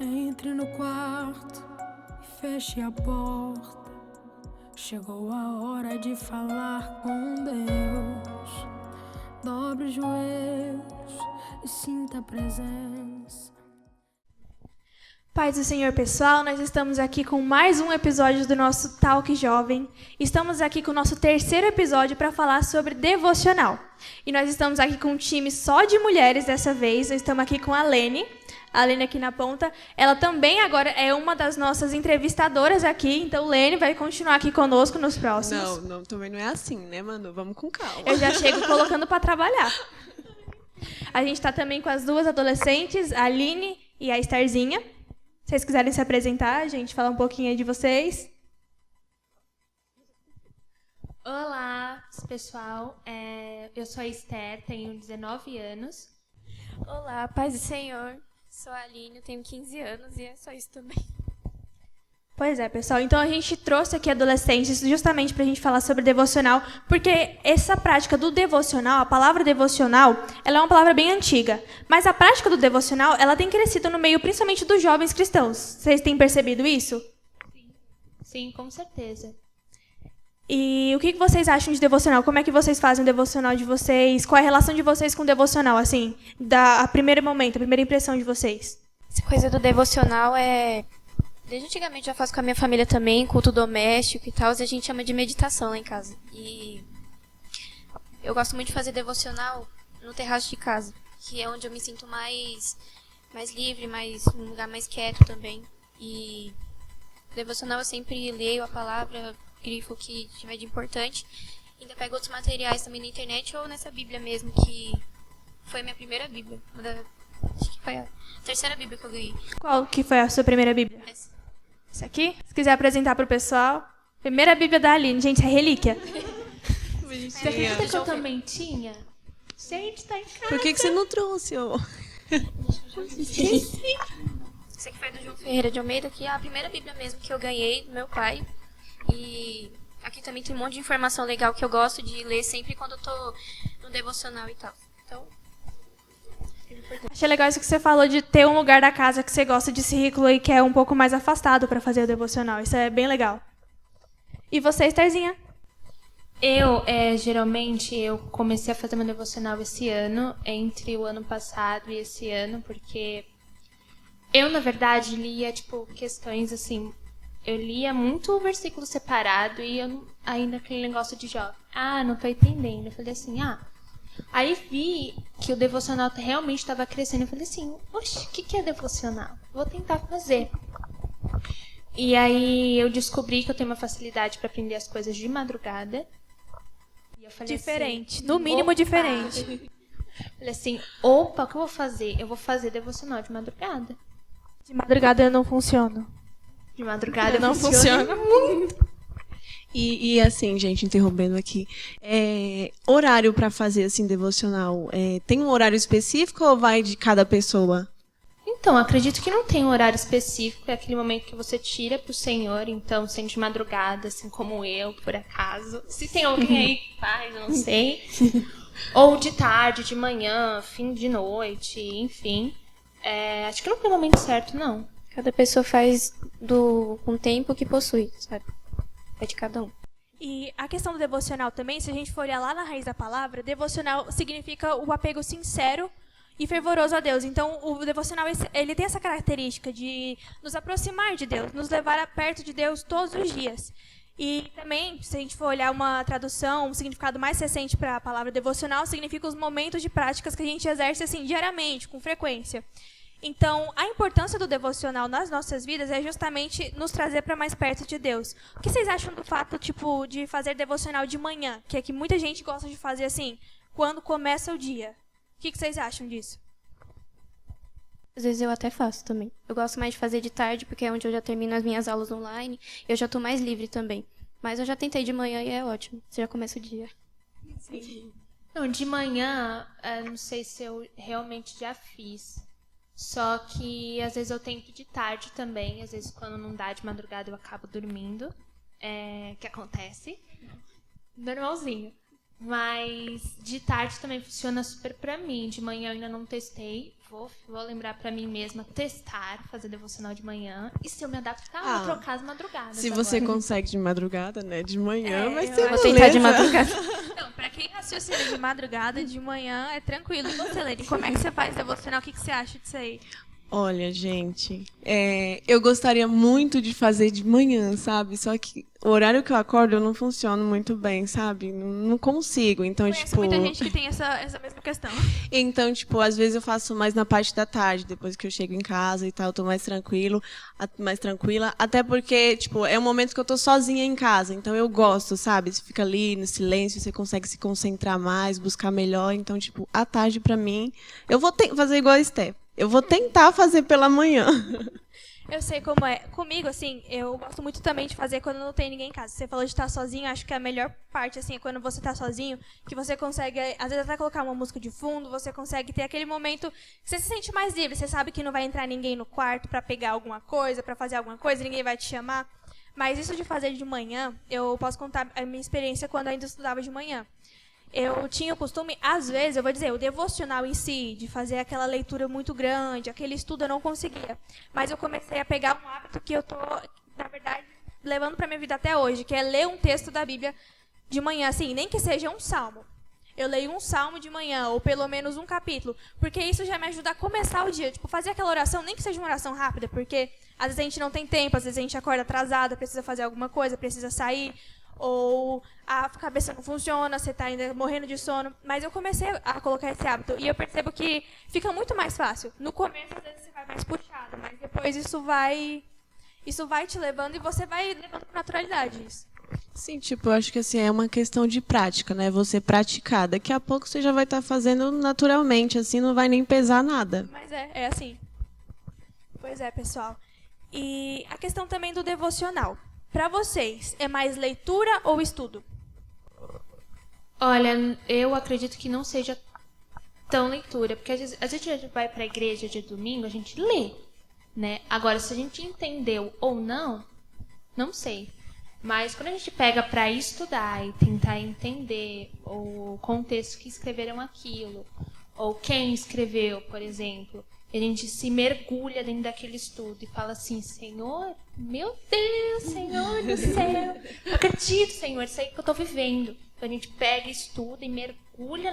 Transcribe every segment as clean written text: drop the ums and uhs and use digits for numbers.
Entre no quarto e feche a porta. Chegou a hora de falar com Deus. Dobre os joelhos e sinta a presença. Paz do Senhor, pessoal, nós estamos aqui com mais um episódio do nosso Talk Jovem. Estamos aqui com o nosso terceiro episódio para falar sobre devocional. E nós estamos aqui com um time só de mulheres dessa vez. Nós estamos aqui com a Lene aqui na ponta. Ela também agora é uma das nossas entrevistadoras aqui, então Lene vai continuar aqui conosco nos próximos. Não, também não é assim, né, Manu? Vamos com calma. Eu já chego colocando para trabalhar. A gente está também com as duas adolescentes, a Aline e a Estarzinha. Se vocês quiserem se apresentar, gente, falar um pouquinho aí de vocês. Olá, pessoal. Eu sou a Esther, tenho 19 anos. Olá, paz do Senhor. Sou a Aline, tenho 15 anos e é só isso também. Pois é, pessoal. Então a gente trouxe aqui adolescentes justamente para a gente falar sobre devocional, porque essa prática do devocional, a palavra devocional, ela é uma palavra bem antiga. Mas a prática do devocional, ela tem crescido no meio principalmente dos jovens cristãos. Vocês têm percebido isso? Sim, com certeza. E o que vocês acham de devocional? Como é que vocês fazem o devocional de vocês? Qual é a relação de vocês com o devocional, assim, a primeiro momento, a primeira impressão de vocês? Essa coisa do devocional desde antigamente já faço com a minha família também, culto doméstico e tal, e a gente chama de meditação lá em casa. E eu gosto muito de fazer devocional no terraço de casa, que é onde eu me sinto mais livre, um lugar mais quieto também. E devocional eu sempre leio a palavra, grifo o que tiver de importante. Ainda pego outros materiais também na internet ou nessa Bíblia mesmo, que foi a minha primeira Bíblia. Acho que foi a terceira Bíblia que eu ganhei. Qual que foi a sua primeira Bíblia? Essa aqui? Se quiser apresentar para o pessoal. Primeira Bíblia da Aline. Gente, isso é relíquia. Você acredita que eu também tinha? Gente, tá em casa. Por que você não trouxe, ô? Esqueci. Essa aqui foi do João Ferreira de Almeida, que é a primeira Bíblia mesmo que eu ganhei do meu pai. E aqui também tem um monte de informação legal que eu gosto de ler sempre quando eu tô no devocional e tal. Então, Achei legal isso que você falou de ter um lugar da casa que você gosta de se recluir, que é um pouco mais afastado para fazer o devocional. Isso é bem legal. E você, Estarzinha? Geralmente, eu comecei a fazer meu devocional esse ano, entre o ano passado e esse ano, porque eu, na verdade, lia, questões assim. Eu lia muito versículo separado e eu ainda aquele negócio de jovem. Não tô entendendo. Eu falei assim, Aí vi que o devocional realmente estava crescendo. Eu falei assim, oxe, o que é devocional? Vou tentar fazer. E aí eu descobri que eu tenho uma facilidade para aprender as coisas de madrugada. E eu falei Diferente, assim, no mínimo diferente. Falei assim, o que eu vou fazer? Eu vou fazer devocional de madrugada. De madrugada eu não funciono. De madrugada não funciona muito. E assim, gente, interrompendo aqui, horário para fazer assim devocional, tem um horário específico ou vai de cada pessoa? Então, acredito que não tem um horário específico, é aquele momento que você tira pro Senhor, então, sendo de madrugada, assim como eu, por acaso. Se tem alguém aí que faz, eu não sei. Ou de tarde, de manhã, fim de noite, enfim. Acho que não tem momento certo, não. cada pessoa faz com o tempo que possui, sabe? É de cada um. E a questão do devocional também, se a gente for olhar lá na raiz da palavra, devocional significa o apego sincero e fervoroso a Deus. Então, o devocional, ele tem essa característica de nos aproximar de Deus, nos levar perto de Deus todos os dias. E também, se a gente for olhar uma tradução, um significado mais recente para a palavra devocional, significa os momentos de práticas que a gente exerce assim, diariamente, com frequência. Então, a importância do devocional nas nossas vidas é justamente nos trazer para mais perto de Deus. O que vocês acham do fato, de fazer devocional de manhã? Que é que muita gente gosta de fazer assim, quando começa o dia. O que vocês acham disso? Às vezes eu até faço também. Eu gosto mais de fazer de tarde, porque é onde eu já termino as minhas aulas online. Eu já estou mais livre também. Mas eu já tentei de manhã e é ótimo. Você já começa o dia. Sim. Não, de manhã, não sei se eu realmente já fiz. Só que às vezes eu tento de tarde também. Às vezes quando não dá de madrugada eu acabo dormindo. Que acontece. Normalzinho. Mas de tarde também funciona super pra mim. De manhã eu ainda não testei. Vou lembrar pra mim mesma testar, fazer devocional de manhã. E se eu me adaptar, eu vou trocar as madrugadas. Se você agora. consegue de madrugada, né? De manhã, vai eu ser vou Vou tentar de beleza. madrugada. Não, pra quem raciocina de madrugada, de manhã, é tranquilo. E você, Lene, como é que você faz devocional? O que você acha disso aí? Olha, gente, eu gostaria muito de fazer de manhã, sabe? Só que o horário que eu acordo eu não funciona muito bem, sabe? Não consigo. Então, Conheço tipo. muita gente que tem essa mesma questão. Então, tipo, às vezes eu faço mais na parte da tarde, depois que eu chego em casa e tal, eu tô mais mais tranquila. Até porque, tipo, é um momento que eu tô sozinha em casa. Então eu gosto, sabe? Você fica ali no silêncio, você consegue se concentrar mais, buscar melhor. Então, tipo, à tarde pra mim, eu vou fazer igual a Steph. Eu vou tentar fazer pela manhã. Eu sei como é. Comigo, assim, eu gosto muito também de fazer quando não tem ninguém em casa. Você falou de estar sozinho, acho que a melhor parte, assim, é quando você tá sozinho, que você consegue, às vezes, até colocar uma música de fundo, você consegue ter aquele momento que você se sente mais livre. Você sabe que não vai entrar ninguém no quarto pra pegar alguma coisa, pra fazer alguma coisa, ninguém vai te chamar. Mas isso de fazer de manhã, eu posso contar a minha experiência quando eu ainda estudava de manhã. Eu tinha o costume, às vezes, eu vou dizer, o devocional em si, de fazer aquela leitura muito grande, aquele estudo eu não conseguia. Mas eu comecei a pegar um hábito que eu tô, na verdade, levando para minha vida até hoje, que é ler um texto da Bíblia de manhã, assim, nem que seja um salmo. Eu leio um salmo de manhã, ou pelo menos um capítulo, porque isso já me ajuda a começar o dia. Tipo, fazer aquela oração, nem que seja uma oração rápida, porque às vezes a gente não tem tempo, às vezes a gente acorda atrasada, precisa fazer alguma coisa, precisa sair, ou a cabeça não funciona, você está ainda morrendo de sono. Mas eu comecei a colocar esse hábito e eu percebo que fica muito mais fácil. No começo, às vezes, você vai mais puxado, mas depois isso vai te levando e você vai levando com naturalidade isso. Sim, tipo, eu acho que assim, é uma questão de prática, né? Você praticar. Daqui a pouco você já vai estar fazendo naturalmente, assim, não vai nem pesar nada. Mas é assim. Pois é, pessoal. E a questão também do devocional. Para vocês, é mais leitura ou estudo? Olha, eu acredito que não seja tão leitura, porque às vezes a gente vai pra igreja de domingo, a gente lê, né? Agora, se a gente entendeu ou não, não sei. Mas quando a gente pega pra estudar e tentar entender o contexto que escreveram aquilo, ou quem escreveu, por exemplo, a gente se mergulha dentro daquele estudo e fala assim, Senhor, meu Deus, Senhor do céu, não acredito, Senhor, isso aí que eu tô vivendo. Então a gente pega, estuda e mergulha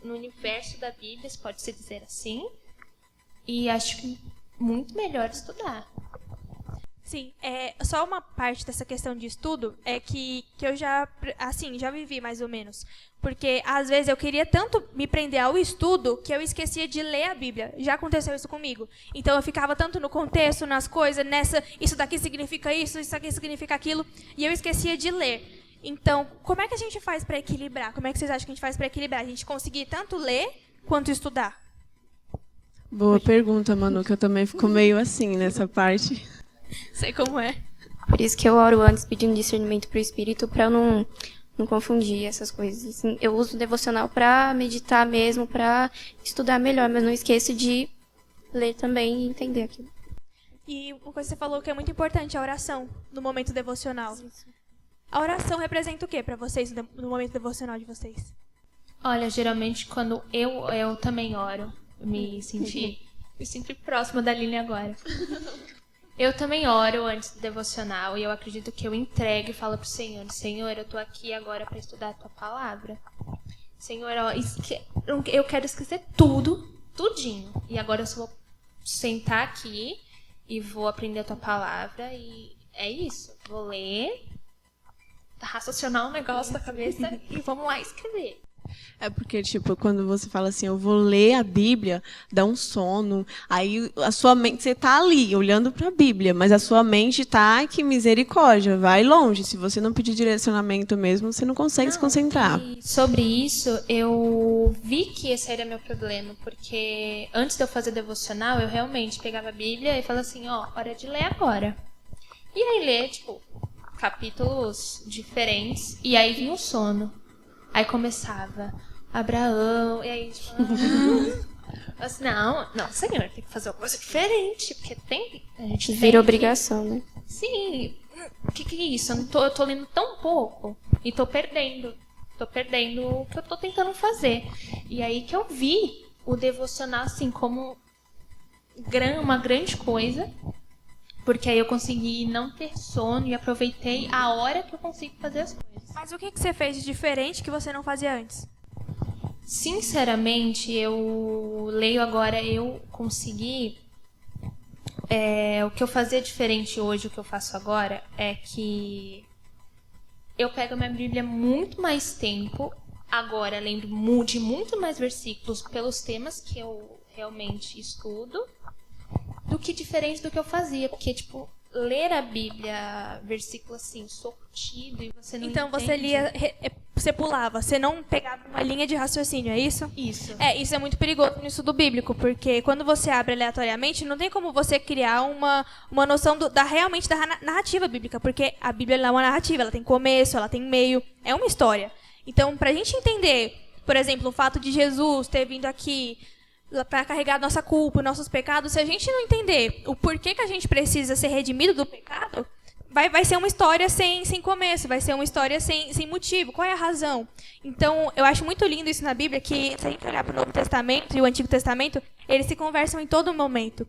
no universo da Bíblia, se pode se dizer assim, e acho que muito melhor estudar. Sim, só uma parte dessa questão de estudo é que eu já vivi mais ou menos. Porque, às vezes, eu queria tanto me prender ao estudo que eu esquecia de ler a Bíblia. Já aconteceu isso comigo. Então, eu ficava tanto no contexto, nas coisas, isso daqui significa isso aqui significa aquilo, e eu esquecia de ler. Então, como é que a gente faz para equilibrar? Como é que vocês acham que a gente faz para equilibrar? A gente conseguir tanto ler quanto estudar? Boa pergunta, Manu, que eu também fico meio assim nessa parte. Sei como é. Por isso que eu oro antes pedindo discernimento pro Espírito pra eu não confundir essas coisas. Assim, eu uso o devocional pra meditar mesmo, pra estudar melhor, mas não esqueço de ler também e entender aquilo. E uma coisa que você falou que é muito importante, a oração no momento devocional. A oração representa o que para vocês no momento devocional de vocês? Olha, geralmente quando eu também oro, me sinto próxima da Aline agora. Eu também oro antes do devocional e eu acredito que eu entrego e falo pro Senhor, Senhor, eu tô aqui agora para estudar a tua palavra. Senhor, eu quero esquecer tudinho. E agora eu só vou sentar aqui e vou aprender a tua palavra e é isso. Vou ler, raciocinar um negócio na cabeça e vamos lá escrever. É porque, tipo, quando você fala assim, eu vou ler a Bíblia, dá um sono, aí a sua mente, você tá ali, olhando pra Bíblia, mas a sua mente tá, que misericórdia, vai longe. Se você não pedir direcionamento mesmo, você não consegue se concentrar. E sobre isso, eu vi que esse era meu problema, porque antes de eu fazer devocional, eu realmente pegava a Bíblia e falava assim, hora de ler agora. E aí ler, tipo, capítulos diferentes, e aí vinha o sono. Aí começava, Abraão, e aí, assim, não, Senhor, tem que fazer uma coisa diferente, porque a gente Vira obrigação, né? Sim, o que é isso? Eu tô lendo tão pouco e tô perdendo tô perdendo o que eu tô tentando fazer. E aí que eu vi o devocional, assim, como uma grande coisa, porque aí eu consegui não ter sono e aproveitei a hora que eu consigo fazer as coisas. Mas o que você fez de diferente que você não fazia antes? Sinceramente, eu leio agora, eu consegui... o que eu fazia diferente hoje, o que eu faço agora, é que eu pego a minha Bíblia muito mais tempo, agora lendo de muito mais versículos pelos temas que eu realmente estudo, do que diferente do que eu fazia. Porque, tipo, ler a Bíblia, versículo assim, sortido, e você não Então entende. você lia, você pulava, você não pegava uma linha de raciocínio, é isso? Isso. Isso é muito perigoso no estudo bíblico, porque quando você abre aleatoriamente, não tem como você criar uma noção realmente da narrativa bíblica, porque a Bíblia ela é uma narrativa, ela tem começo, ela tem meio, é uma história. Então, pra gente entender, por exemplo, o fato de Jesus ter vindo aqui para carregar nossa culpa, nossos pecados, se a gente não entender o porquê que a gente precisa ser redimido do pecado, vai ser uma história sem começo, vai ser uma história sem motivo. Qual é a razão? Então, eu acho muito lindo isso na Bíblia, que se a gente olhar para o Novo Testamento e o Antigo Testamento, eles se conversam em todo momento.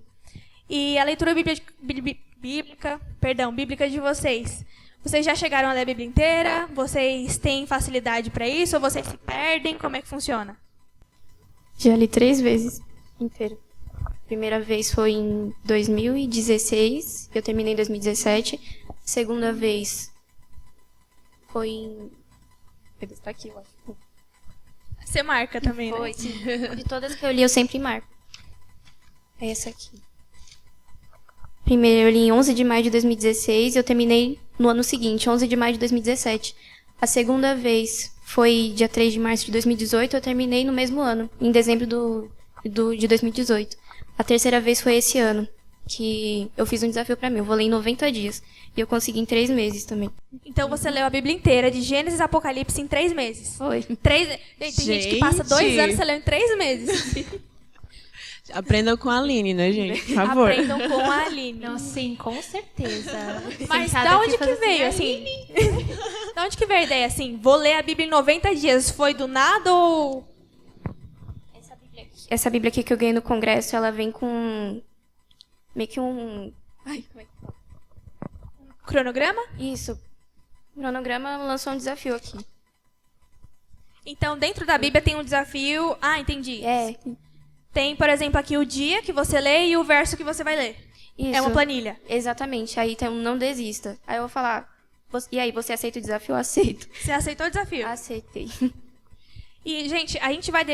E a leitura bíblica de vocês. Vocês já chegaram a ler a Bíblia inteira? Vocês têm facilidade para isso? Ou vocês se perdem? Como é que funciona? Já li 3 vezes inteiro. Primeira vez foi em 2016, eu terminei em 2017. Segunda vez foi em... Está aqui, eu acho. Você marca também, Foi. né? De todas que eu li, eu sempre marco. É essa aqui. Primeiro eu li em 11 de maio de 2016 e eu terminei no ano seguinte, 11 de maio de 2017. A segunda vez foi dia 3 de março de 2018, eu terminei no mesmo ano, em dezembro de 2018. A terceira vez foi esse ano, que eu fiz um desafio pra mim. Eu vou ler em 90 dias. E eu consegui em 3 meses também. Então você leu a Bíblia inteira, de Gênesis a Apocalipse, em 3 meses. Foi. Tem gente que passa 2 anos, você leu em 3 meses. Aprendam com a Aline, né, gente? Por favor. Aprendam com a Aline. Não, sim, com certeza. Mas Sentada da aqui onde que fazendo veio, assim? Da onde que veio a ideia, assim? Vou ler a Bíblia em 90 dias. Foi do nada ou... Essa Bíblia aqui que eu ganhei no congresso, ela vem com meio que um... Ai, como é que fala? Cronograma? Isso. O cronograma lançou um desafio aqui. Então, dentro da Bíblia tem um desafio... Ah, entendi. É. Tem, por exemplo, aqui o dia que você lê e o verso que você vai ler. Isso. É uma planilha. Exatamente. Aí tem um não desista. Aí eu vou falar, e aí, você aceita o desafio? Eu aceito. Você aceitou o desafio? Aceitei. E, gente, a gente vai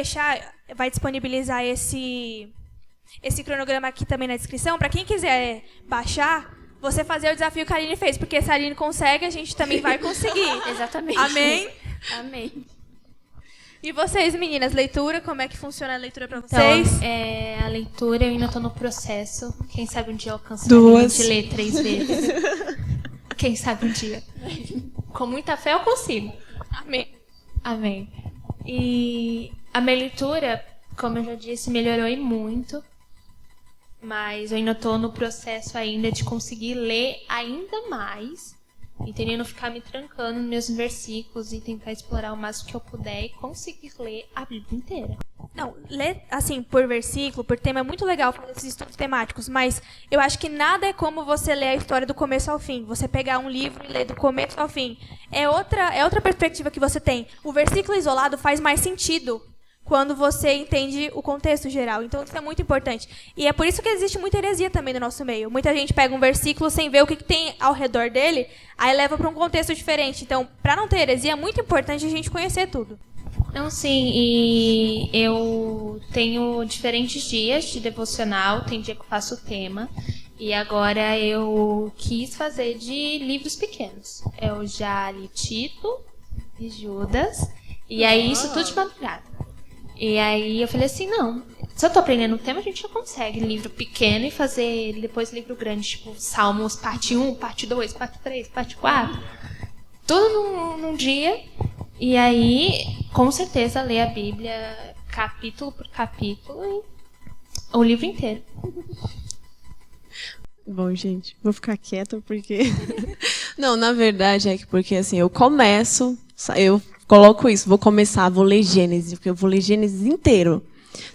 disponibilizar esse cronograma aqui também na descrição. Para quem quiser baixar, você fazer o desafio que a Aline fez. Porque se a Aline consegue, a gente também vai conseguir. Exatamente. Amém? Amém. E vocês, meninas, leitura, como é que funciona a leitura para Então, vocês? a leitura eu ainda tô no processo. Quem sabe um dia eu alcanço Duas. a ler 3 vezes. Quem sabe um dia. Com muita fé eu consigo. Amém. Amém. E a minha leitura, como eu já disse, melhorou e muito. Mas eu ainda tô no processo ainda de conseguir ler ainda mais. Entendeu? Não ficar me trancando nos meus versículos e tentar explorar o máximo que eu puder e conseguir ler a Bíblia inteira. Não, ler, assim, por versículo, por tema, é muito legal fazer esses estudos temáticos, mas eu acho que nada é como você ler a história do começo ao fim. Você pegar um livro e ler do começo ao fim. É outra perspectiva que você tem. O versículo isolado faz mais sentido quando você entende o contexto geral. Então, isso é muito importante. E é por isso que existe muita heresia também no nosso meio. Muita gente pega um versículo sem ver o que tem ao redor dele, aí leva para um contexto diferente. Então, para não ter heresia, é muito importante a gente conhecer tudo. Não, sim, e eu tenho diferentes dias de devocional, tem dia que eu faço o tema, e agora eu quis fazer de livros pequenos. Eu já li Tito e Judas, e aí isso tudo de madrugada. E aí eu falei assim, não, se eu tô aprendendo o tema, a gente já consegue livro pequeno e fazer depois livro grande, tipo Salmos parte 1, parte 2, parte 3, parte 4. Tudo num dia. E aí, com certeza, ler a Bíblia capítulo por capítulo e o livro inteiro. Bom, gente, vou ficar quieta porque... Não, na verdade é que porque assim, eu coloco isso, vou ler Gênesis, porque eu vou ler Gênesis inteiro.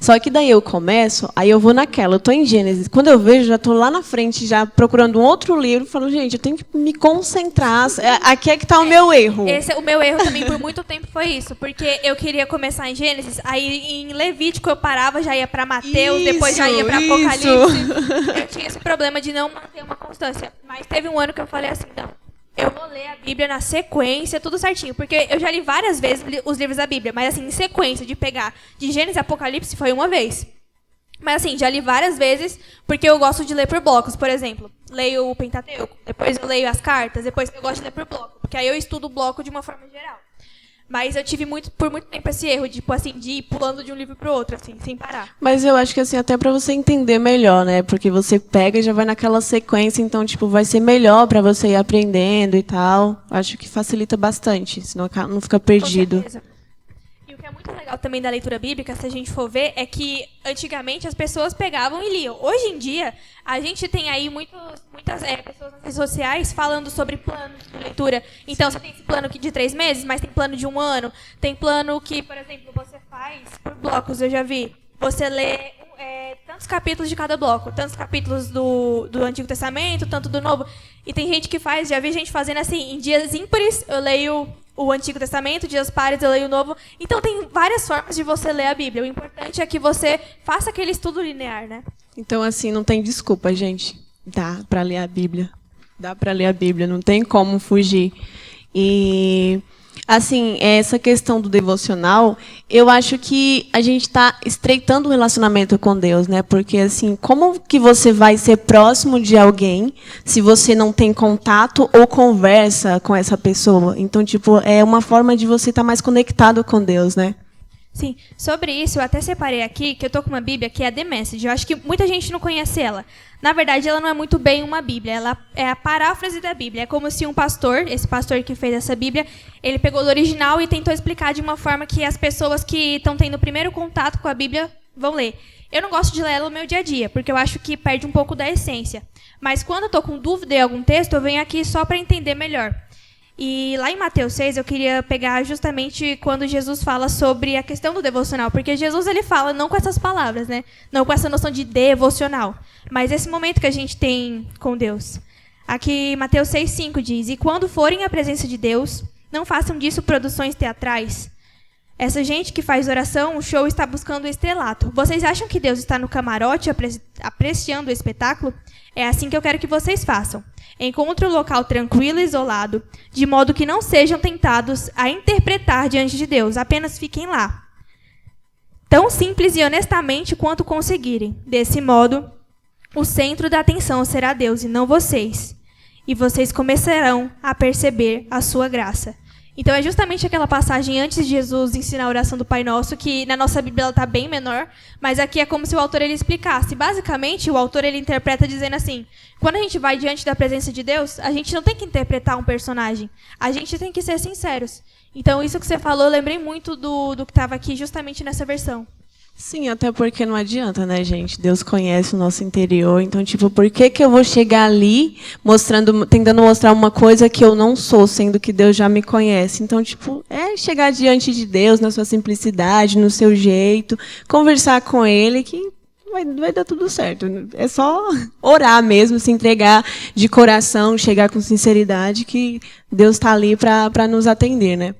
Só que daí eu começo, aí eu vou naquela, eu tô em Gênesis. Quando eu vejo, já tô lá na frente, já procurando um outro livro, falo, gente, eu tenho que me concentrar. Aqui é que tá o meu erro. O meu erro também por muito tempo foi isso, porque eu queria começar em Gênesis, aí em Levítico eu parava, já ia para Mateus, depois já ia para Apocalipse. Eu tinha esse problema de não manter uma constância. Mas teve um ano que eu falei assim, não, eu vou ler a Bíblia na sequência, tudo certinho. Porque eu já li várias vezes os livros da Bíblia, mas assim, em sequência, de pegar de Gênesis a Apocalipse foi uma vez. Mas assim, já li várias vezes, porque eu gosto de ler por blocos, por exemplo. Leio o Pentateuco, depois eu leio as cartas, depois eu gosto de ler por bloco, porque aí eu estudo o bloco de uma forma geral. Mas eu tive por muito tempo esse erro, tipo assim, de ir pulando de um livro pro outro, assim, sem parar. Mas eu acho que assim, até para você entender melhor, né? Porque você pega e já vai naquela sequência, então, tipo, vai ser melhor para você ir aprendendo e tal. Acho que facilita bastante, senão não fica perdido. Com certeza. E o que é muito legal também da leitura bíblica, se a gente for ver, é que antigamente as pessoas pegavam e liam. Hoje em dia, a gente tem aí muitas pessoas nas redes sociais falando sobre planos de leitura. Então, você tem esse plano de 3 meses, mas tem plano de 1 ano. Tem plano que, por exemplo, você faz por blocos, eu já vi. Você lê tantos capítulos de cada bloco. Tantos capítulos do Antigo Testamento, tanto do Novo. E tem gente que faz, já vi gente fazendo assim, em dias ímpares, eu leio o Antigo Testamento, dias pares eu leio o Novo. Então tem várias formas de você ler a Bíblia. O importante é que você faça aquele estudo linear, né? Então, assim, não tem desculpa, gente. Dá para ler a Bíblia. Dá para ler a Bíblia, não tem como fugir. E, assim, essa questão do devocional, eu acho que a gente está estreitando o relacionamento com Deus, né? Porque, assim, como que você vai ser próximo de alguém se você não tem contato ou conversa com essa pessoa? Então, tipo, é uma forma de você estar mais conectado com Deus, né? Sim, sobre isso eu até separei aqui, que eu tô com uma Bíblia que é a The Message. Eu acho que muita gente não conhece ela. Na verdade, ela não é muito bem uma Bíblia, ela é a paráfrase da Bíblia. É como se um pastor, esse pastor que fez essa Bíblia, ele pegou do original e tentou explicar de uma forma que as pessoas que estão tendo o primeiro contato com a Bíblia vão ler. Eu não gosto de ler ela no meu dia a dia, porque eu acho que perde um pouco da essência. Mas quando eu tô com dúvida em algum texto, eu venho aqui só para entender melhor. E lá em Mateus 6, eu queria pegar justamente quando Jesus fala sobre a questão do devocional. Porque Jesus ele fala não com essas palavras, né? Não com essa noção de devocional. Mas esse momento que a gente tem com Deus. Aqui Mateus 6,5 diz: E quando forem à presença de Deus, não façam disso produções teatrais. Essa gente que faz oração, o show está buscando o estrelato. Vocês acham que Deus está no camarote apreciando o espetáculo? É assim que eu quero que vocês façam. Encontre um local tranquilo e isolado, de modo que não sejam tentados a interpretar diante de Deus. Apenas fiquem lá. Tão simples e honestamente quanto conseguirem. Desse modo, o centro da atenção será Deus e não vocês. E vocês começarão a perceber a sua graça. Então é justamente aquela passagem antes de Jesus ensinar a oração do Pai Nosso, que na nossa Bíblia ela está bem menor, mas aqui é como se o autor ele explicasse. Basicamente, o autor ele interpreta dizendo assim: quando a gente vai diante da presença de Deus, a gente não tem que interpretar um personagem, a gente tem que ser sinceros. Então isso que você falou, eu lembrei muito do que estava aqui justamente nessa versão. Sim, até porque não adianta, né, gente? Deus conhece o nosso interior. Então, tipo, por que eu vou chegar ali tentando mostrar uma coisa que eu não sou, sendo que Deus já me conhece? Então, tipo, é chegar diante de Deus na sua simplicidade, no seu jeito, conversar com Ele, que vai dar tudo certo. É só orar mesmo, se entregar de coração, chegar com sinceridade, que Deus está ali para nos atender, né?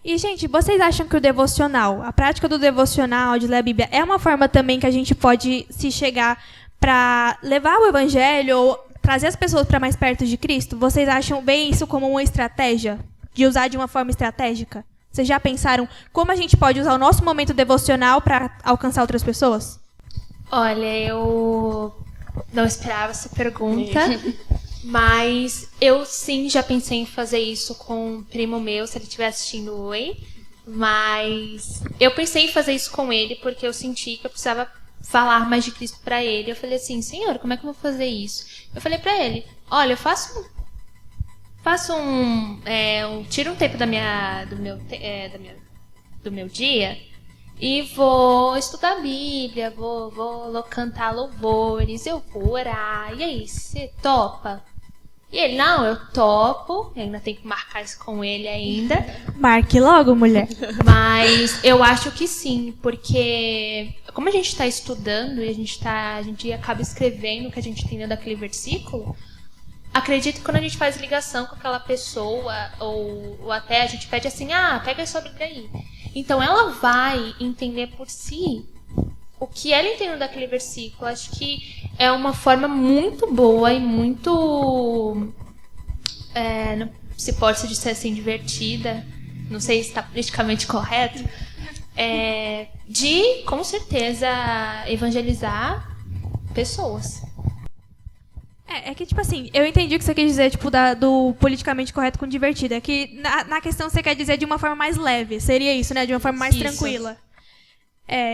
E, gente, vocês acham que o devocional, a prática do devocional, de ler a Bíblia, é uma forma também que a gente pode se chegar para levar o Evangelho ou trazer as pessoas para mais perto de Cristo? Vocês acham bem isso como uma estratégia? De usar de uma forma estratégica? Vocês já pensaram como a gente pode usar o nosso momento devocional para alcançar outras pessoas? Olha, eu não esperava essa pergunta. Mas eu sim já pensei em fazer isso com um primo meu, se ele estiver assistindo Oi. Mas eu pensei em fazer isso com ele porque eu senti que eu precisava falar mais de Cristo pra ele. Eu falei assim: Senhor, como é que eu vou fazer isso? Eu falei pra ele: olha, eu tiro um tempo do meu dia e vou estudar a Bíblia, vou cantar louvores, eu vou orar. E aí, você topa? E ele, não, eu topo, eu ainda tenho que marcar isso com ele ainda. Marque logo, mulher. Mas eu acho que sim, porque como a gente está estudando e a gente acaba escrevendo o que a gente entendeu daquele versículo, acredito que quando a gente faz ligação com aquela pessoa, ou até a gente pede assim, pega sua Bíblia aí. Então ela vai entender por si o que ela entendeu daquele versículo. Acho que é uma forma muito boa e muito, não se pode dizer assim, divertida, não sei se está politicamente correto, de, com certeza, evangelizar pessoas. É que, tipo assim, eu entendi o que você quis dizer, tipo, do politicamente correto com divertido. É que na questão você quer dizer de uma forma mais leve. Seria isso, né? De uma forma mais tranquila.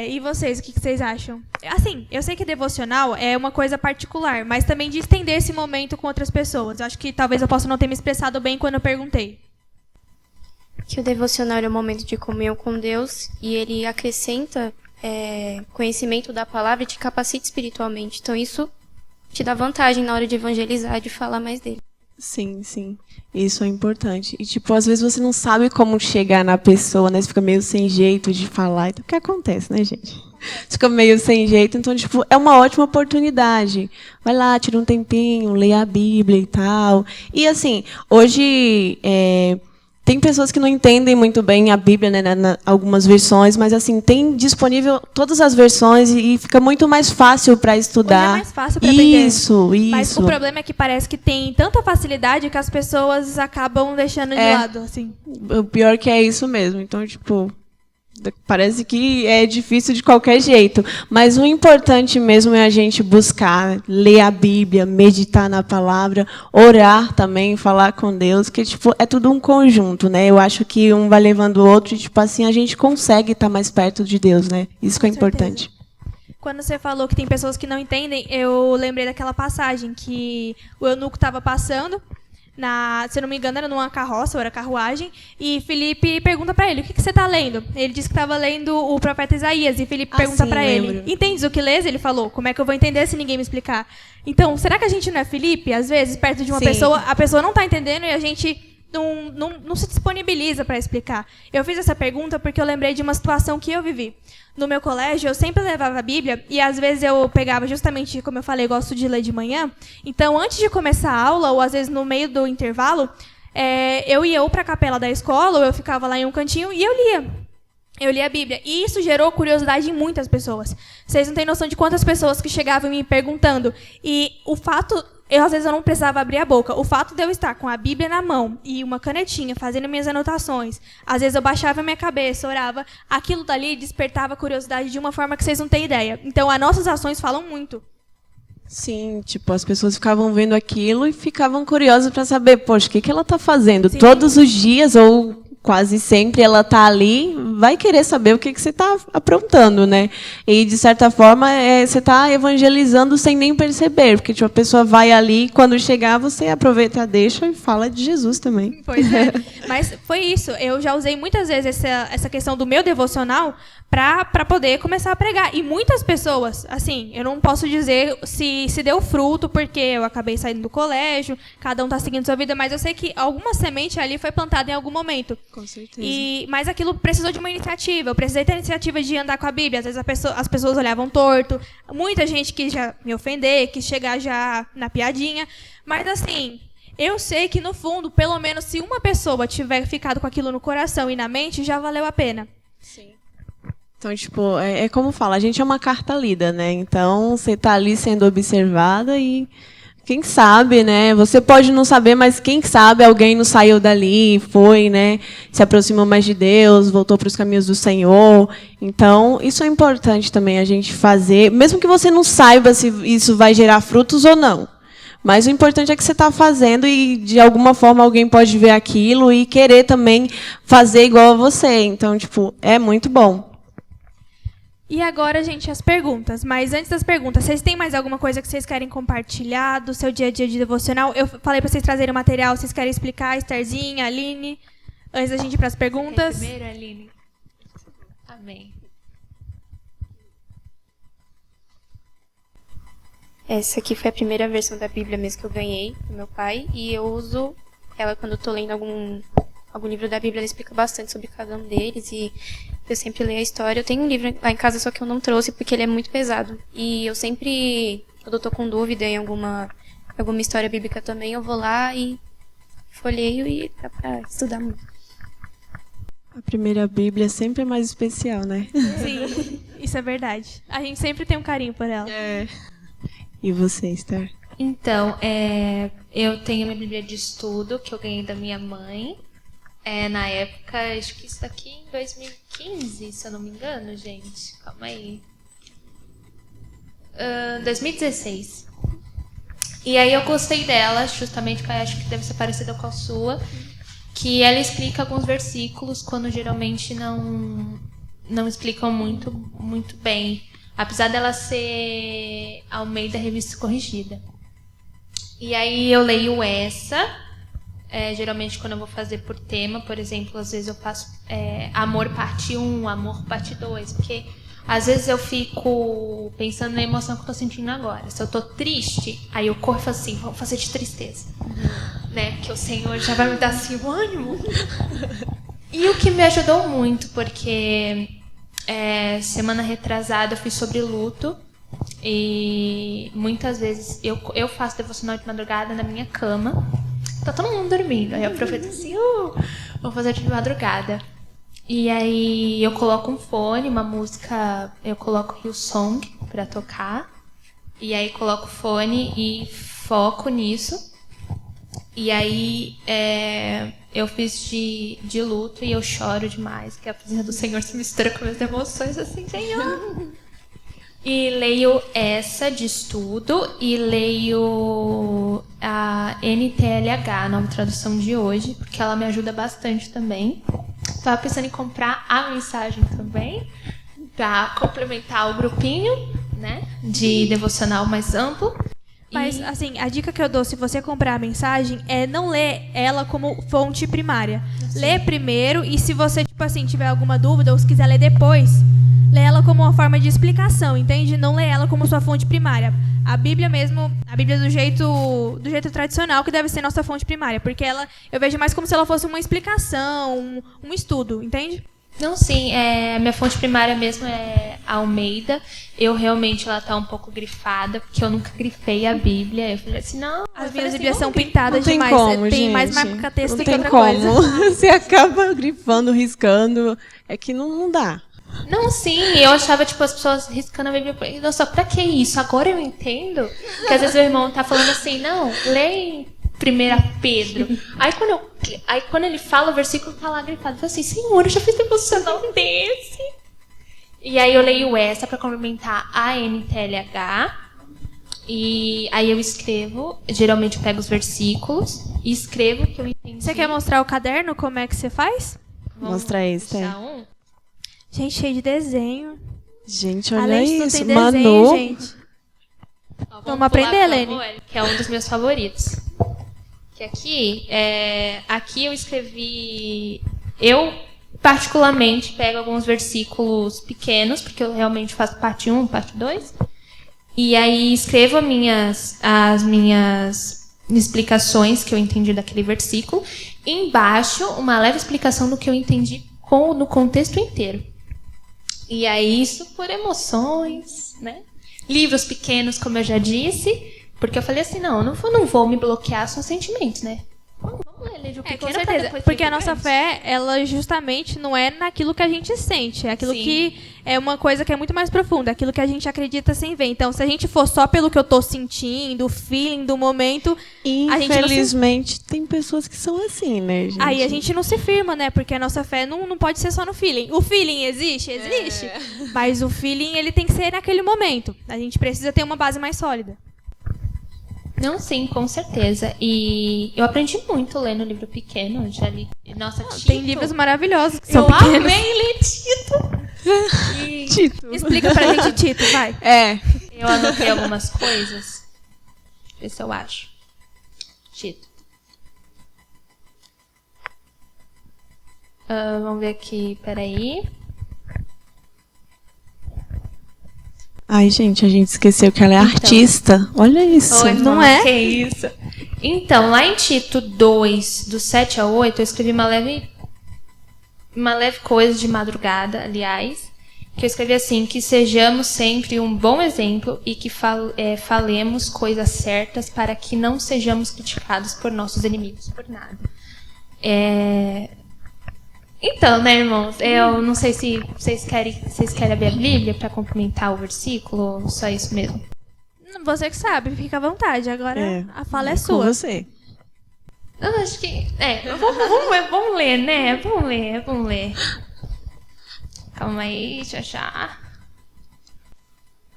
E vocês, o que vocês acham? Assim, eu sei que devocional é uma coisa particular, mas também de estender esse momento com outras pessoas. Eu acho que talvez eu possa não ter me expressado bem quando eu perguntei. Que o devocional é um momento de comunhão com Deus e ele acrescenta conhecimento da palavra e te capacita espiritualmente. Então isso te dá vantagem na hora de evangelizar, de falar mais dele. Sim, sim. Isso é importante. E, tipo, às vezes você não sabe como chegar na pessoa, né? Você fica meio sem jeito de falar. Então, o que acontece, né, gente? Você fica meio sem jeito. Então, tipo, é uma ótima oportunidade. Vai lá, tira um tempinho, lê a Bíblia e tal. E, assim, hoje... tem pessoas que não entendem muito bem a Bíblia, né, algumas versões, mas assim tem disponível todas as versões e fica muito mais fácil para estudar. Hoje é mais fácil para aprender. Isso. Mas o problema é que parece que tem tanta facilidade que as pessoas acabam deixando de lado, assim. O pior que é isso mesmo. Então, tipo, parece que é difícil de qualquer jeito. Mas o importante mesmo é a gente buscar, ler a Bíblia, meditar na palavra, orar também, falar com Deus, que tipo, é tudo um conjunto, né? Eu acho que um vai levando o outro e, tipo assim, a gente consegue estar mais perto de Deus, né? Isso que é importante. Quando você falou que tem pessoas que não entendem, eu lembrei daquela passagem que o eunuco estava passando, se eu não me engano, era numa carroça, ou era carruagem, e Felipe pergunta para ele, o que você está lendo? Ele disse que estava lendo o profeta Isaías, e Felipe pergunta para ele, entendes o que lês? Ele falou, como é que eu vou entender se ninguém me explicar? Então, será que a gente não é Felipe? Às vezes, perto de uma pessoa, a pessoa não está entendendo e a gente não se disponibiliza para explicar. Eu fiz essa pergunta porque eu lembrei de uma situação que eu vivi. No meu colégio, eu sempre levava a Bíblia e, às vezes, eu pegava justamente, como eu falei, gosto de ler de manhã. Então, antes de começar a aula, ou às vezes no meio do intervalo, eu ia ou para a capela da escola, ou eu ficava lá em um cantinho e eu lia. Eu li a Bíblia. E isso gerou curiosidade em muitas pessoas. Vocês não têm noção de quantas pessoas que chegavam me perguntando. E o fato... às vezes eu não precisava abrir a boca. O fato de eu estar com a Bíblia na mão e uma canetinha, fazendo minhas anotações, às vezes eu baixava a minha cabeça, orava, aquilo dali despertava curiosidade de uma forma que vocês não têm ideia. Então, as nossas ações falam muito. Sim, tipo, as pessoas ficavam vendo aquilo e ficavam curiosas para saber, poxa, o que ela está fazendo? Sim. Todos os dias, ou quase sempre, ela está ali, vai querer saber o que você está aprontando, né? E, de certa forma, você está evangelizando sem nem perceber, porque tipo, a pessoa vai ali, quando chegar, você aproveita, deixa e fala de Jesus também. Pois é. Mas foi isso. Eu já usei muitas vezes essa questão do meu devocional para poder começar a pregar. E muitas pessoas, assim, eu não posso dizer se deu fruto, porque eu acabei saindo do colégio, cada um está seguindo sua vida, mas eu sei que alguma semente ali foi plantada em algum momento. Com certeza. Mas aquilo precisou de uma iniciativa. Eu precisei ter a iniciativa de andar com a Bíblia. Às vezes as pessoas olhavam torto. Muita gente quis já me ofender, quis chegar já na piadinha. Mas, assim, eu sei que, no fundo, pelo menos se uma pessoa tiver ficado com aquilo no coração e na mente, já valeu a pena. Sim. Então, tipo, é como fala, a gente é uma carta lida, né? Então, você está ali sendo observada e... quem sabe, né? Você pode não saber, mas quem sabe alguém não saiu dali, foi, né? Se aproximou mais de Deus, voltou para os caminhos do Senhor. Então, isso é importante também a gente fazer, mesmo que você não saiba se isso vai gerar frutos ou não. Mas o importante é que você está fazendo e, de alguma forma, alguém pode ver aquilo e querer também fazer igual a você. Então, tipo, é muito bom. E agora, gente, as perguntas. Mas antes das perguntas, vocês têm mais alguma coisa que vocês querem compartilhar do seu dia a dia de devocional? Eu falei para vocês trazerem o material, vocês querem explicar, Estherzinha, Aline, antes da gente ir para as perguntas? Primeiro, Aline. Amém. Essa aqui foi a primeira versão da Bíblia mesmo que eu ganhei do meu pai. E eu uso ela quando eu tô lendo algum livro da Bíblia. Ela explica bastante sobre cada um deles. E eu sempre leio a história. Eu tenho um livro lá em casa, só que eu não trouxe porque ele é muito pesado. E eu sempre, quando eu tô com dúvida em alguma história bíblica também, eu vou lá e folheio e dá pra estudar muito. A primeira Bíblia sempre é mais especial, né? Sim, isso é verdade. A gente sempre tem um carinho por ela. É. E você, Esther? Então, eu tenho minha Bíblia de estudo, que eu ganhei da minha mãe. Na época, acho que isso daqui em 2015, se eu não me engano, gente. Calma aí. 2016. E aí eu gostei dela, justamente porque eu acho que deve ser parecida com a sua. Que ela explica alguns versículos quando geralmente não explicam muito bem. Apesar dela ser Almeida Revista Corrigida. E aí eu leio essa. Geralmente quando eu vou fazer por tema, por exemplo, às vezes eu faço amor parte 1, amor parte 2. Porque às vezes eu fico pensando na emoção que eu tô sentindo agora. Se eu tô triste, aí eu corro e faço assim, vamos fazer de tristeza. Né? Que o Senhor já vai me dar assim o ânimo. E o que me ajudou muito, porque semana retrasada eu fiz sobre luto. E muitas vezes eu faço devocional de madrugada na minha cama. Tá todo mundo dormindo. Aí eu aproveito assim, vou fazer de madrugada. E aí eu coloco um fone, uma música, eu coloco Hillsong pra tocar. E aí coloco o fone e foco nisso. E aí eu fiz de luto e eu choro demais, que a presença do Senhor se mistura com minhas emoções, assim, Senhor. E leio essa de estudo e leio a NTLH, a nova tradução de hoje, porque ela me ajuda bastante também. Estava pensando em comprar a mensagem também, para complementar o grupinho, né, de devocional mais amplo. Mas, assim, a dica que eu dou se você comprar a mensagem é não ler ela como fonte primária. Lê primeiro e se você, tipo assim, tiver alguma dúvida ou se quiser ler depois, lê ela como uma forma de explicação, entende? Não lê ela como sua fonte primária. A Bíblia mesmo, a Bíblia do jeito tradicional que deve ser nossa fonte primária, porque eu vejo mais como se ela fosse uma explicação, um estudo, entende? Não, sim, minha fonte primária mesmo é a Almeida. Eu realmente, ela tá um pouco grifada, porque eu nunca grifei a Bíblia. Eu falei assim, não... As minhas Bíblias são pintadas tem demais. como, tem gente. mais marca-texto Não que tem outra como. coisa. Você acaba grifando, riscando. É que não dá. Não, sim, eu achava, tipo, as pessoas riscando a Bíblia. Nossa, pra que isso? Agora eu entendo. Que às vezes o irmão tá falando assim, não, lê em 1 Pedro. Aí quando ele fala, o versículo tá lá grifado. Eu falo assim, Senhor, eu já fiz devocional desse. E aí eu leio essa pra complementar a NTLH. E aí eu escrevo, geralmente eu pego os versículos e escrevo o que eu entendi. Você quer mostrar o caderno, como é que você faz? Mostra aí, Esther. Gente, cheio de desenho. Gente, olha Além disso, isso. tem desenho, Manu. gente. Vamos aprender, Lene. Que é um dos meus favoritos. Que aqui eu escrevi... Eu, particularmente, pego alguns versículos pequenos, porque eu realmente faço parte 1, parte 2. E aí escrevo as minhas explicações que eu entendi daquele versículo. E embaixo, uma leve explicação do que eu entendi no contexto inteiro. E aí isso por emoções, né? Livros pequenos, como eu já disse, porque eu falei assim, não, eu não vou me bloquear só sentimentos, né? Vamos ler livro pequeno, com certeza. Porque a nossa fé, ela justamente não é naquilo que a gente sente. É aquilo que é uma coisa que é muito mais profunda. Aquilo que a gente acredita sem ver. Então, se a gente for só pelo que eu tô sentindo, o feeling do momento... Infelizmente, tem pessoas que são assim, né, gente? Aí a gente não se firma, né? Porque a nossa fé não pode ser só no feeling. O feeling existe? Existe. Mas o feeling, ele tem que ser naquele momento. A gente precisa ter uma base mais sólida. Não, sim, com certeza. E eu aprendi muito lendo livro pequeno. Já li. Nossa, Tito. Tem livros maravilhosos que são eu pequenos. amei ler Tito. Tito. Explica pra gente, Tito, vai. Eu anotei algumas coisas. Deixa eu ver se eu acho. Tito. Vamos ver aqui, peraí. Ai, gente, a gente esqueceu que ela é artista. Olha isso. Oi, não é? Que isso? Então, lá em Tito 2, do 7 ao 8, eu escrevi uma leve coisa de madrugada, aliás, que eu escrevi assim, que sejamos sempre um bom exemplo e que falemos coisas certas para que não sejamos criticados por nossos inimigos por nada. Então, né, irmãos, eu não sei se vocês querem abrir a Bíblia para complementar o versículo ou só isso mesmo. Você que sabe, fica à vontade. Agora a fala é Com sua. você. Eu acho que... vamos ler, né? Vamos ler. Calma aí, deixa eu achar.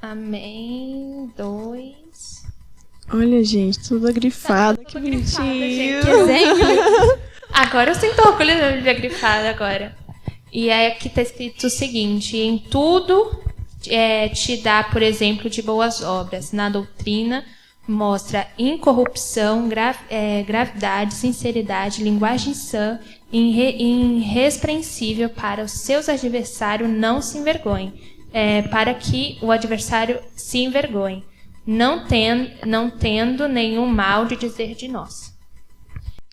Amém. 2. Olha, gente, tudo grifado. Que grifado, bonitinho. Que exemplo. Agora eu sinto orgulho da Bíblia grifada agora. E aí aqui está escrito o seguinte: em tudo te dá, por exemplo, de boas obras. Na doutrina mostra incorrupção, gravidade, sinceridade, linguagem sã, irrepreensível para os seus adversários não se envergonhem, para que o adversário se envergonhe, não tendo nenhum mal de dizer de nós.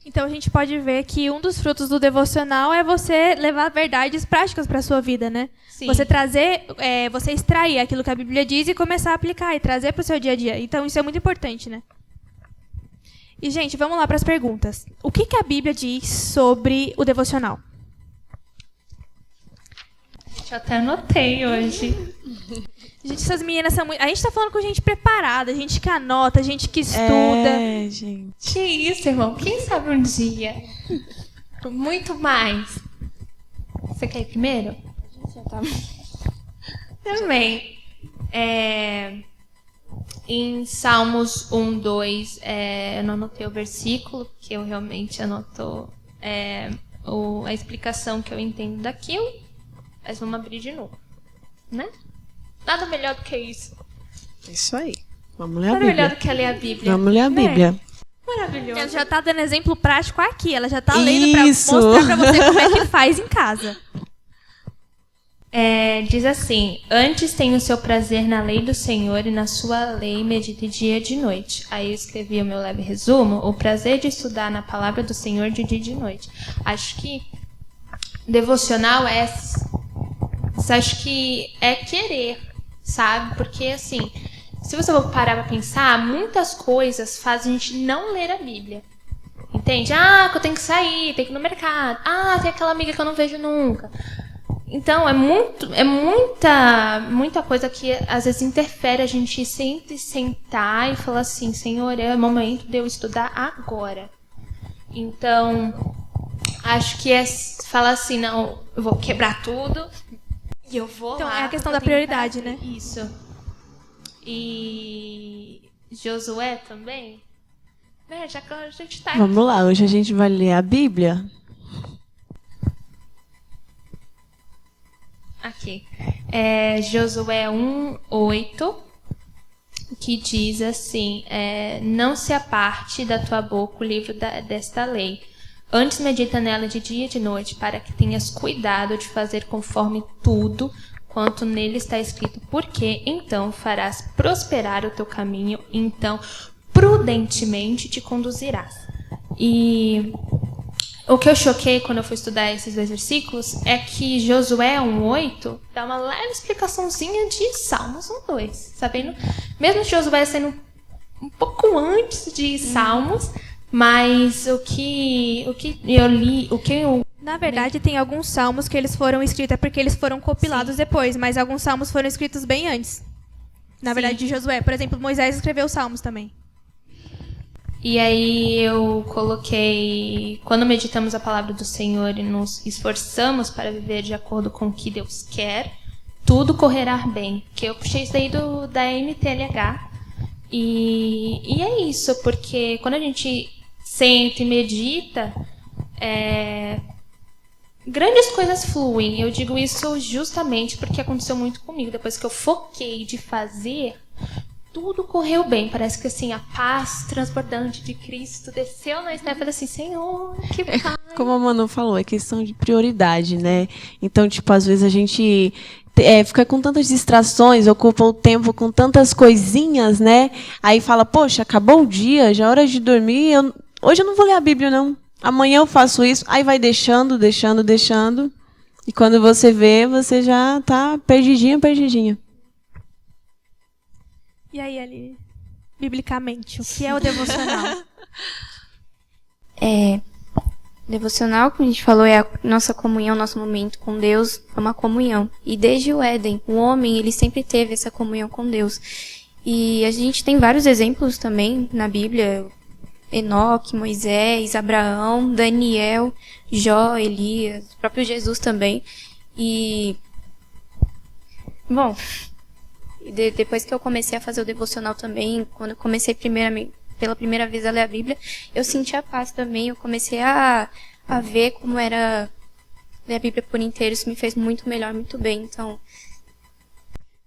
Então a gente pode ver que um dos frutos do devocional é você levar verdades práticas para a sua vida, né? Sim. Você trazer, você extrair aquilo que a Bíblia diz e começar a aplicar e trazer para o seu dia a dia. Então isso é muito importante, né? E, gente, vamos lá para as perguntas. O que a Bíblia diz sobre o devocional? Eu até anotei hoje. Gente, essas meninas são muito... A gente tá falando com gente preparada, gente que anota, gente que estuda. É, gente. Que isso, irmão? Quem sabe um dia? Muito mais. Você quer ir primeiro? Já tá. Também. Em Salmos 1, 2, eu não anotei o versículo, porque eu realmente anotou a explicação que eu entendo daquilo. Mas vamos abrir de novo, né? Nada melhor do que isso. Isso aí. Vamos ler a Nada melhor Bíblia. do que ler a Bíblia. Vamos ler a Né? Bíblia. Maravilhoso. Ela já tá dando exemplo prático aqui. Ela já tá lendo pra Isso. mostrar pra você como é que faz em casa. Diz assim: antes tem o seu prazer na lei do Senhor e na sua lei medita dia e de noite. Aí eu escrevi o meu leve resumo: o prazer de estudar na palavra do Senhor de dia e de noite. Acho que devocional acho que é querer, sabe? Porque assim, se você for parar pra pensar, muitas coisas fazem a gente não ler a Bíblia. Entende? Que eu tenho que sair, tenho que ir no mercado. Tem aquela amiga que eu não vejo nunca. Então, é muita coisa que às vezes interfere a gente sempre sentar e falar assim: Senhor, é o momento de eu estudar agora. Então, acho que falar assim: não, eu vou quebrar tudo e eu vou Então, lá. é a questão porque da eu tenho que prioridade, fazer né? Isso. E Josué também? Né? Já que a gente tá Vamos lá, hoje a gente vai ler a Bíblia. aqui. Josué 1:8, que diz assim: não se aparte da tua boca o livro desta lei. Antes medita nela de dia e de noite, para que tenhas cuidado de fazer conforme tudo quanto nele está escrito, porque então farás prosperar o teu caminho, então prudentemente te conduzirás. E o que eu choquei quando eu fui estudar esses 2 versículos é que Josué 1:8 dá uma leve explicaçõezinha de Salmos 1:2, sabendo? Mesmo Josué sendo um pouco antes de Salmos, mas o que eu li, Na verdade, tem alguns salmos que eles foram escritos, porque eles foram compilados depois, mas alguns salmos foram escritos bem antes. Na verdade, de Josué. Por exemplo, Moisés escreveu os salmos também. E aí eu coloquei: quando meditamos a palavra do Senhor e nos esforçamos para viver de acordo com o que Deus quer, tudo correrá bem. Que eu puxei isso daí da NTLH. E é isso, porque quando a gente senta e medita, grandes coisas fluem. Eu digo isso justamente porque aconteceu muito comigo. Depois que eu foquei de fazer, tudo correu bem. Parece que assim, a paz transbordante de Cristo desceu na Esther e falei assim: Senhor, que paz. Como a Manu falou, é questão de prioridade, né? Então, tipo, às vezes a gente fica com tantas distrações, ocupa o tempo com tantas coisinhas, né? Aí fala, poxa, acabou o dia, já é hora de dormir, hoje eu não vou ler a Bíblia, não. Amanhã eu faço isso. Aí vai deixando. E quando você vê, você já tá perdidinha. E aí, ali, biblicamente, o que é o devocional? Devocional, como a gente falou, é a nossa comunhão, nosso momento com Deus, é uma comunhão. E desde o Éden, o homem, ele sempre teve essa comunhão com Deus. E a gente tem vários exemplos também na Bíblia: Enoque, Moisés, Abraão, Daniel, Jó, Elias, o próprio Jesus também. E, bom, depois que eu comecei a fazer o devocional também, quando eu comecei pela primeira vez a ler a Bíblia, eu senti a paz também. Eu comecei a ver como era ler a Bíblia por inteiro. Isso me fez muito melhor, muito bem. Então,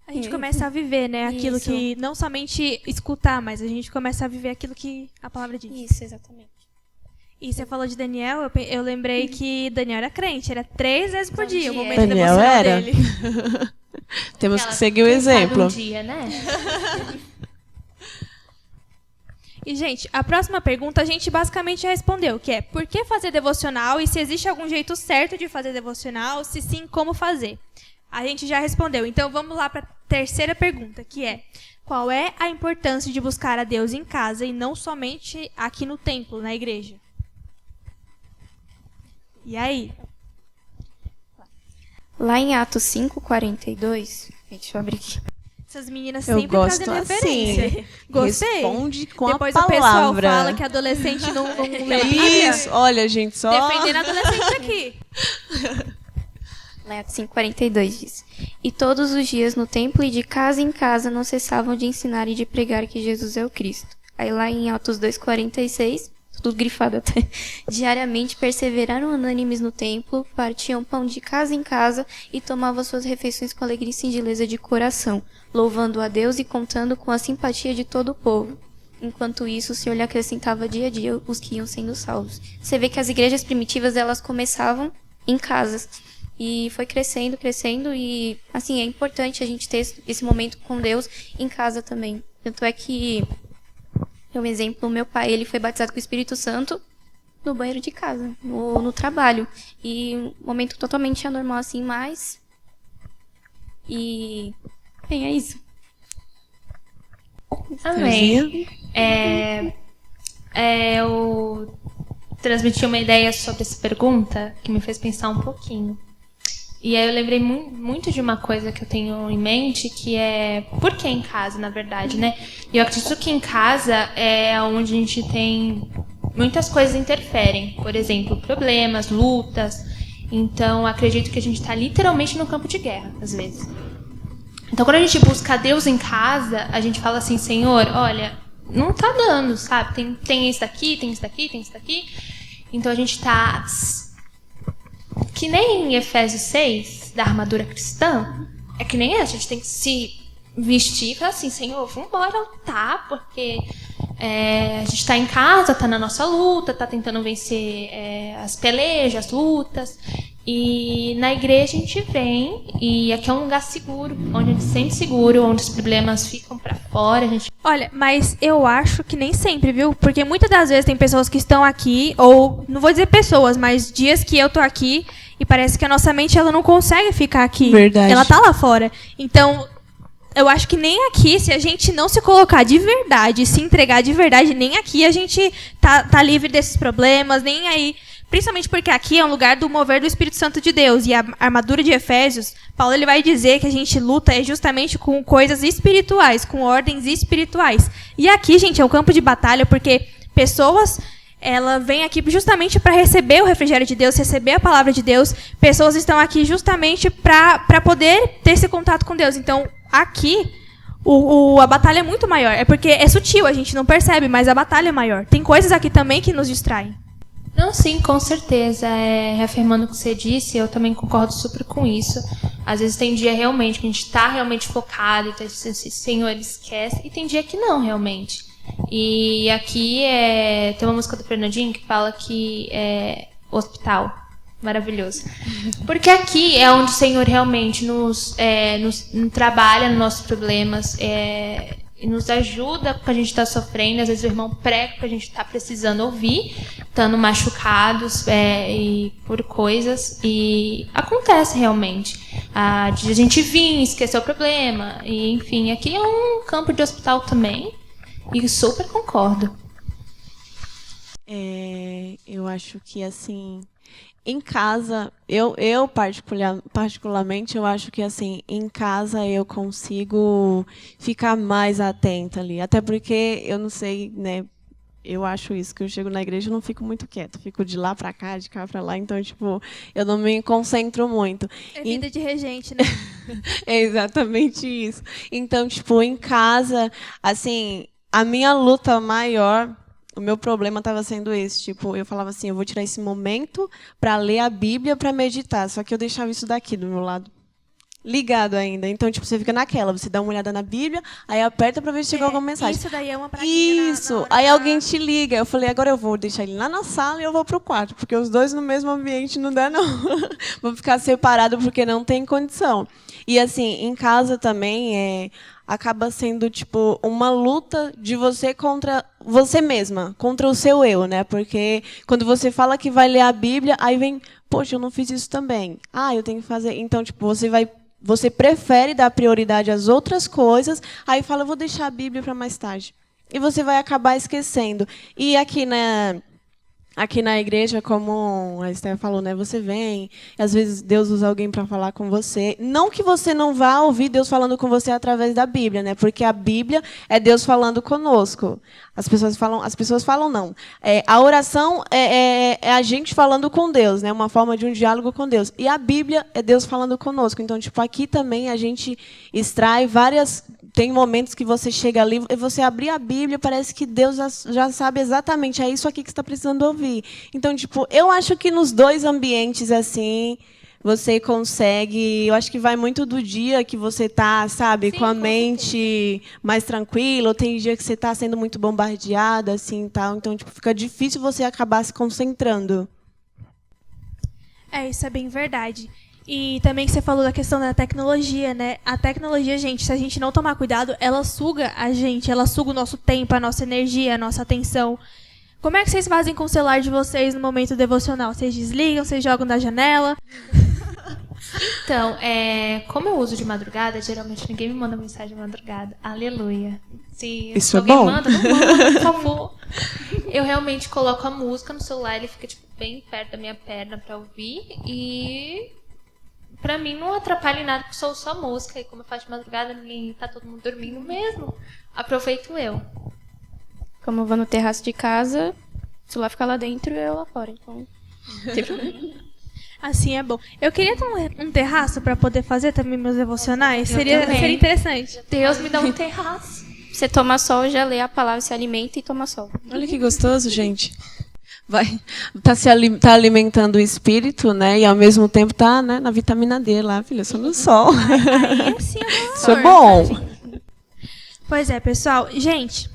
A gente começa a viver, né? Aquilo Isso. que não somente escutar, mas a gente começa a viver aquilo que a palavra diz. isso, exatamente. E você falou de Daniel, eu lembrei que Daniel era crente, era 3 vezes por dia o dia. momento Daniel devocional era. dele. Temos que seguir o Quem sabe exemplo. um dia, né? E, gente, a próxima pergunta a gente basicamente já respondeu, que é: por que fazer devocional e se existe algum jeito certo de fazer devocional? Se sim, como fazer? A gente já respondeu. Então, vamos lá para a terceira pergunta, que é: qual é a importância de buscar a Deus em casa e não somente aqui no templo, na igreja? E aí? Lá em Atos 5:42, deixa eu abrir aqui. Essas meninas Eu sempre gosto trazendo assim. referência. Gostei. Responde com Depois a o pessoal palavra. fala que adolescente não lê a Bíblia. Isso, olha, gente, só... Defendendo adolescente aqui. Lá em Atos 5:42 diz: E todos os dias no templo e de casa em casa não cessavam de ensinar e de pregar que Jesus é o Cristo. Aí lá em Atos 2:46, tudo grifado até: diariamente perseveraram unânimes no templo, partiam pão de casa em casa e tomavam suas refeições com alegria e singeleza de coração, louvando a Deus e contando com a simpatia de todo o povo. Enquanto isso, o Senhor lhe acrescentava dia a dia os que iam sendo salvos. Você vê que as igrejas primitivas, elas começavam em casas. E foi crescendo e, assim, é importante a gente ter esse momento com Deus em casa também. Tanto é que, um exemplo, meu pai, ele foi batizado com o Espírito Santo no banheiro de casa, no trabalho. E um momento totalmente anormal, assim, mas... E... Bem, é isso. Amém. Eu transmiti uma ideia sobre essa pergunta que me fez pensar um pouquinho. E aí eu lembrei muito de uma coisa que eu tenho em mente, que é por que em casa, na verdade, né? E eu acredito que em casa é onde a gente tem muitas coisas interferem. Por exemplo, problemas, lutas. Então, acredito que a gente está literalmente no campo de guerra, às vezes. Então, quando a gente busca Deus em casa, a gente fala assim: Senhor, olha, não tá dando, sabe? Tem isso daqui, tem isso daqui, tem isso daqui. Então, a gente tá... Que nem em Efésios 6, da armadura cristã, é que nem a gente tem que se vestir e falar assim: Senhor, vamos embora lutar, porque a gente está em casa, está na nossa luta, está tentando vencer as pelejas, as lutas. E na igreja a gente vem, e aqui é um lugar seguro, onde a gente se sente seguro, onde os problemas ficam para fora. A gente... Olha, mas eu acho que nem sempre, viu? Porque muitas das vezes tem pessoas que estão aqui, ou não vou dizer pessoas, mas dias que eu tô aqui e parece que a nossa mente ela não consegue ficar aqui. Verdade. Ela tá lá fora. Então, eu acho que nem aqui, se a gente não se colocar de verdade, se entregar de verdade, nem aqui a gente tá livre desses problemas, nem aí. Principalmente porque aqui é um lugar do mover do Espírito Santo de Deus. E a armadura de Efésios, Paulo ele vai dizer que a gente luta justamente com coisas espirituais, com ordens espirituais. E aqui, gente, é um campo de batalha, porque pessoas vêm aqui justamente para receber o refrigério de Deus, receber a palavra de Deus. Pessoas estão aqui justamente para poder ter esse contato com Deus. Então, aqui, a batalha é muito maior. É porque é sutil, a gente não percebe, mas a batalha é maior. Tem coisas aqui também que nos distraem. Não, sim, com certeza. Reafirmando o que você disse, eu também concordo super com isso. Às vezes tem dia realmente que a gente está realmente focado e tá assim, Senhor, esquece. E tem dia que não, realmente. E aqui tem uma música do Fernandinho que fala que é hospital. Maravilhoso. Porque aqui é onde o Senhor realmente nos trabalha nos nossos problemas, e nos ajuda porque a gente está sofrendo. Às vezes o irmão prega que a gente está precisando ouvir, estando machucados e por coisas. E acontece realmente. De a gente vir, esquecer o problema. E, enfim, aqui é um campo de hospital também. E super concordo. Eu acho que, assim, em casa, eu particularmente, eu acho que, assim, em casa eu consigo ficar mais atenta ali. Até porque, eu não sei, né, eu acho isso, que eu chego na igreja e não fico muito quieta. Fico de lá para cá, de cá para lá. Então, tipo, eu não me concentro muito. É vida de regente, né? É exatamente isso. Então, tipo, em casa, assim, a minha luta maior... O meu problema estava sendo esse, tipo, eu falava assim, eu vou tirar esse momento para ler a Bíblia, para meditar, só que eu deixava isso daqui do meu lado ligado ainda. Então, tipo, você fica naquela, você dá uma olhada na Bíblia, aí aperta para ver se chegou alguma mensagem. Isso daí é uma praguinha. Isso. Aí alguém te liga. Eu falei, agora eu vou deixar ele lá na sala e eu vou pro quarto, porque os dois no mesmo ambiente não dá, não. Vou ficar separado porque não tem condição. E, assim, em casa também acaba sendo, tipo, uma luta de você contra você mesma, contra o seu eu, né? Porque quando você fala que vai ler a Bíblia, aí vem, poxa, eu não fiz isso também. Eu tenho que fazer. Então, tipo, você prefere dar prioridade às outras coisas, aí fala, eu vou deixar a Bíblia para mais tarde. E você vai acabar esquecendo. E aqui na igreja, como a Esther falou, né, você vem, e às vezes Deus usa alguém para falar com você. Não que você não vá ouvir Deus falando com você através da Bíblia, né? Porque a Bíblia é Deus falando conosco. As pessoas falam não. A oração é a gente falando com Deus, né? Uma forma de um diálogo com Deus. E a Bíblia é Deus falando conosco. Então, tipo, aqui também a gente extrai várias... Tem momentos que você chega ali e você abrir a Bíblia, parece que Deus já sabe exatamente, é isso aqui que você está precisando ouvir. Então, tipo, eu acho que nos dois ambientes, assim, você consegue... Eu acho que vai muito do dia que você está, sabe, Sim, com a mente mais tranquila, ou tem dia que você está sendo muito bombardeada, assim, tal. Então, tipo, fica difícil você acabar se concentrando. Isso é bem verdade. E também que você falou da questão da tecnologia, né? A tecnologia, gente, se a gente não tomar cuidado, ela suga a gente, ela suga o nosso tempo, a nossa energia, a nossa atenção. Como é que vocês fazem com o celular de vocês no momento devocional? Vocês desligam, vocês jogam da janela? Então, como eu uso de madrugada, geralmente ninguém me manda mensagem de madrugada. Aleluia. Se isso alguém é bom. manda, não manda, por favor. Eu realmente coloco a música no celular, ele fica tipo, bem perto da minha perna para ouvir. E pra mim não atrapalha em nada, porque sou só música. E como eu faço de madrugada, tá todo mundo dormindo mesmo. Aproveito eu. Como eu vou no terraço de casa, o celular fica lá dentro e eu lá fora. Então, não tem problema. Assim é bom. Eu queria ter um terraço para poder fazer também meus devocionais. Eu Seria também. interessante. Deus me dá um terraço. Você toma sol, já lê a palavra, se alimenta e toma sol. Olha que gostoso, gente. Tá alimentando o espírito, né? E ao mesmo tempo tá, né, na vitamina D lá, filha, só no sol. Aí sim Isso é bom. Pois é, pessoal. Gente,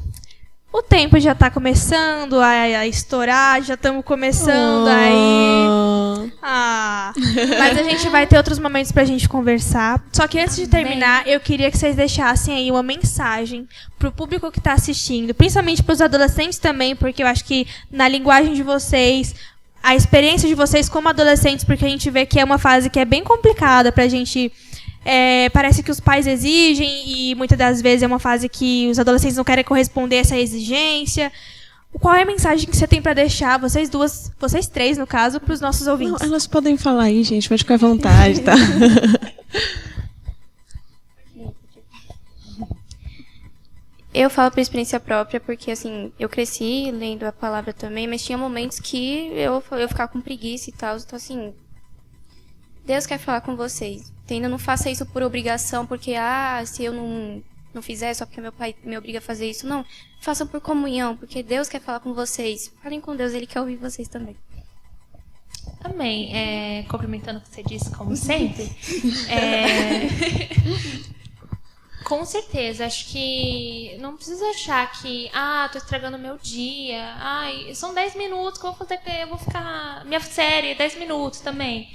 o tempo já tá começando a estourar, já estamos começando aí. Mas a gente vai ter outros momentos pra gente conversar. Só que antes de terminar, eu queria que vocês deixassem aí uma mensagem pro público que tá assistindo, principalmente pros adolescentes também, porque eu acho que na linguagem de vocês, a experiência de vocês como adolescentes, porque a gente vê que é uma fase que é bem complicada pra gente... parece que os pais exigem e muitas das vezes é uma fase que os adolescentes não querem corresponder a essa exigência. Qual é a mensagem que você tem para deixar, vocês três, no caso, para os nossos ouvintes? Não, elas podem falar aí, gente, pode ficar à vontade, tá? Eu falo por experiência própria, porque assim, eu cresci lendo a palavra também, mas tinha momentos que eu ficava com preguiça e tal. Então assim, Deus quer falar com vocês. Entenda, não faça isso por obrigação, porque se eu não fizer só porque meu pai me obriga a fazer isso. Não, façam por comunhão, porque Deus quer falar com vocês. Falem com Deus, Ele quer ouvir vocês também. Também, complementando o que você disse, como sempre, com certeza. Acho que não precisa achar que, tô estragando o meu dia. Ai, são 10 minutos que eu vou fazer, eu vou ficar... Minha série, 10 minutos também.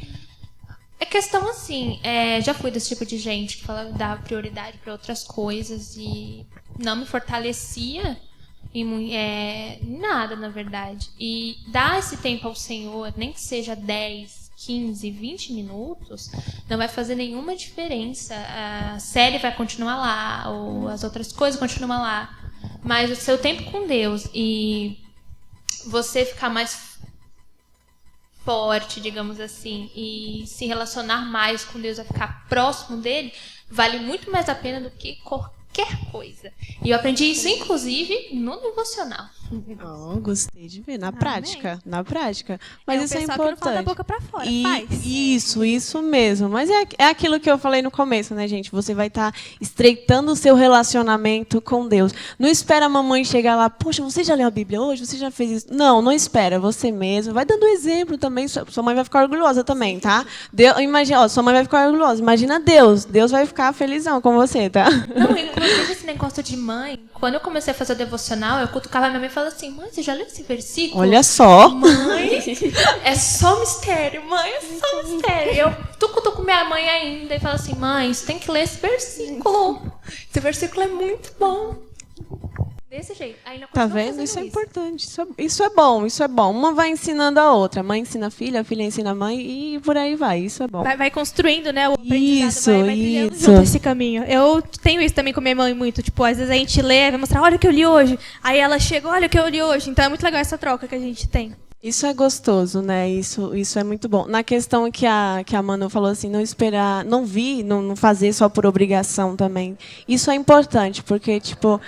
É questão assim, já fui desse tipo de gente que dava prioridade para outras coisas e não me fortalecia em nada, na verdade. E dar esse tempo ao Senhor, nem que seja 10, 15, 20 minutos, não vai fazer nenhuma diferença. A série vai continuar lá, ou as outras coisas continuam lá. Mas o seu tempo com Deus e você ficar mais forte, digamos assim, e se relacionar mais com Deus, a ficar próximo dele, vale muito mais a pena do que qualquer coisa. E eu aprendi isso, inclusive, no devocional. Gostei de ver. Na prática. Mas isso é importante. Que não fala da boca pra fora, faz. Isso mesmo. Mas é aquilo que eu falei no começo, né, gente? Você vai estar estreitando o seu relacionamento com Deus. Não espera a mamãe chegar lá, poxa, você já leu a Bíblia hoje? Você já fez isso? Não espera. Você mesmo. Vai dando exemplo também. Sua mãe vai ficar orgulhosa também, tá? Imagina, sua mãe vai ficar orgulhosa. Imagina Deus. Deus vai ficar felizão com você, tá? Não, inclusive esse negócio de mãe, quando eu comecei a fazer o devocional, eu cutucava minha mãe e falava assim, mãe, você já leu esse versículo? Olha só. Mãe, é só mistério, mãe, é só mistério. Eu cutuco minha mãe ainda e falo assim, mãe, você tem que ler esse versículo. Esse versículo é muito bom. Desse jeito. Aí tá vendo? Isso é importante. Isso é bom. Uma vai ensinando a outra. A mãe ensina a filha ensina a mãe e por aí vai. Isso é bom. Vai construindo, né? O aprendizado vai trilhando junto esse caminho. Eu tenho isso também com minha mãe muito. Tipo, às vezes a gente lê, vai mostrar, olha o que eu li hoje. Aí ela chega, olha o que eu li hoje. Então é muito legal essa troca que a gente tem. Isso é gostoso, né? Isso é muito bom. Na questão que a Manu falou assim, não esperar, não fazer só por obrigação também. Isso é importante, porque, tipo,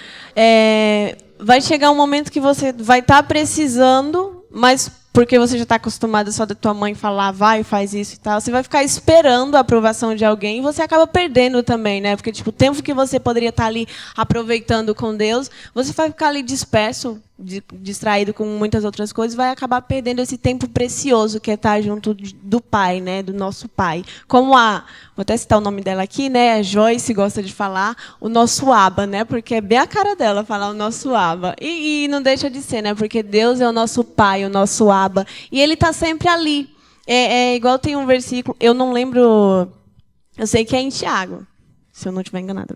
vai chegar um momento que você vai estar precisando, mas porque você já está acostumada só da tua mãe falar, vai, faz isso e tal, você vai ficar esperando a aprovação de alguém e você acaba perdendo também, né? Porque, tipo, o tempo que você poderia estar ali aproveitando com Deus, você vai ficar ali disperso, distraído com muitas outras coisas, vai acabar perdendo esse tempo precioso que é estar junto do Pai, né? Do nosso Pai. Como vou até citar o nome dela aqui, né? A Joyce gosta de falar o nosso Abba, né? Porque é bem a cara dela falar o nosso Abba. E não deixa de ser, né? Porque Deus é o nosso Pai, o nosso Abba. E Ele está sempre ali. Igual tem um versículo, eu não lembro, eu sei que é em Tiago, se eu não estiver enganada,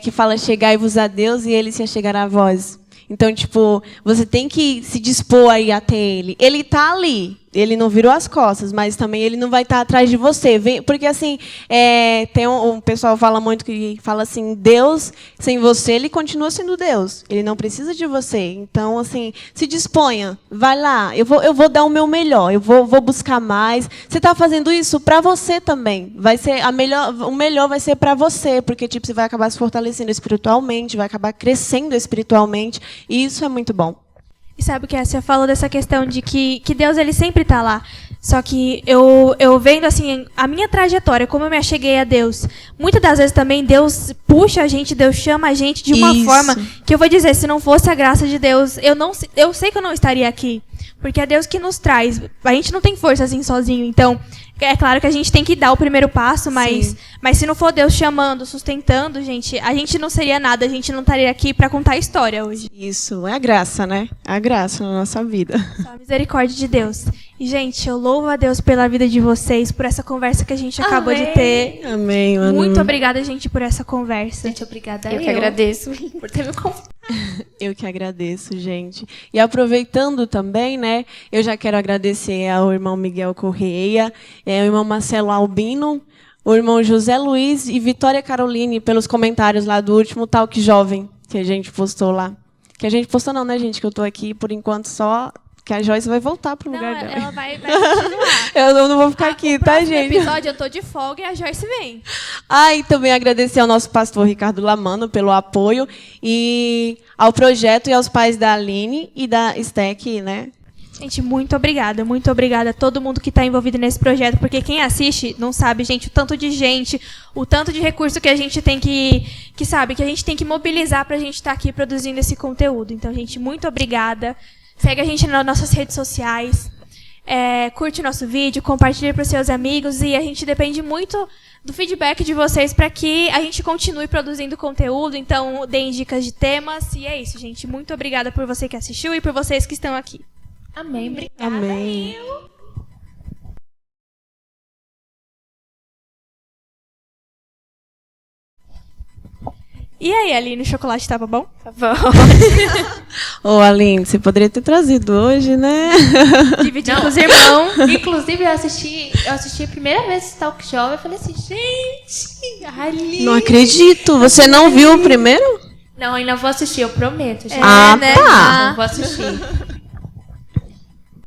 que fala, chegai-vos a Deus e Ele se achegará a vós. Então, tipo, você tem que se dispor aí até Ele. Ele está ali. Ele não virou as costas, mas também ele não vai estar atrás de você. Porque, assim, tem um pessoal fala muito que fala assim, Deus, sem você, ele continua sendo Deus. Ele não precisa de você. Então, assim, se disponha. Vai lá. Eu vou dar o meu melhor. Eu vou buscar mais. Você está fazendo isso para você também. Vai ser o melhor vai ser para você. Porque, tipo, você vai acabar se fortalecendo espiritualmente, vai acabar crescendo espiritualmente. E isso é muito bom. E sabe o que é? Você falou dessa questão de que Deus ele sempre está lá. Só que eu vendo assim a minha trajetória, como eu me acheguei a Deus, muitas das vezes também Deus puxa a gente, Deus chama a gente de uma forma que eu vou dizer, se não fosse a graça de Deus, eu sei que eu não estaria aqui. Porque é Deus que nos traz. A gente não tem força assim sozinho. Então, é claro que a gente tem que dar o primeiro passo, mas se não for Deus chamando, sustentando, a gente não seria nada, a gente não estaria aqui para contar a história hoje. Isso, é a graça, né? A graça na nossa vida. Só a misericórdia de Deus. E, gente, eu louvo a Deus pela vida de vocês, por essa conversa que a gente acabou de ter. Amém, Manu. Muito obrigada, gente, por essa conversa. Gente, obrigada eu que agradeço por ter me convidado. Eu que agradeço, gente. E aproveitando também, né, eu já quero agradecer ao irmão Miguel Correia, o irmão Marcelo Albino, o irmão José Luiz e Vitória Caroline pelos comentários lá do último Talk Jovem que a gente postou lá. Que a gente postou não, né, gente? Que eu tô aqui por enquanto só... Que a Joyce vai voltar pro lugar dela. Ela vai continuar. Eu não vou ficar aqui, tá, gente? No episódio eu tô de folga e a Joyce vem. E também agradecer ao nosso pastor Ricardo Lamano pelo apoio e ao projeto e aos pais da Aline e da Steck, né? Gente, muito obrigada a todo mundo que está envolvido nesse projeto, porque quem assiste não sabe, gente, o tanto de gente, o tanto de recurso que a gente tem que sabe, que a gente tem que mobilizar para a gente estar aqui produzindo esse conteúdo. Então, gente, muito obrigada. Segue a gente nas nossas redes sociais, curte nosso vídeo, compartilha para os seus amigos e a gente depende muito do feedback de vocês para que a gente continue produzindo conteúdo. Então, deem dicas de temas. E é isso, gente. Muito obrigada por você que assistiu e por vocês que estão aqui. Amém. Obrigada. Amém. E aí, Aline, o chocolate tava bom? Tá bom. Ô, Aline, você poderia ter trazido hoje, né? Dividir com os irmãos. Inclusive, eu assisti a primeira vez esse talk show e eu falei assim, gente, Aline. Não acredito. Você não viu o primeiro? Não, ainda vou assistir, eu prometo, gente. Ah, né? tá. Não vou assistir.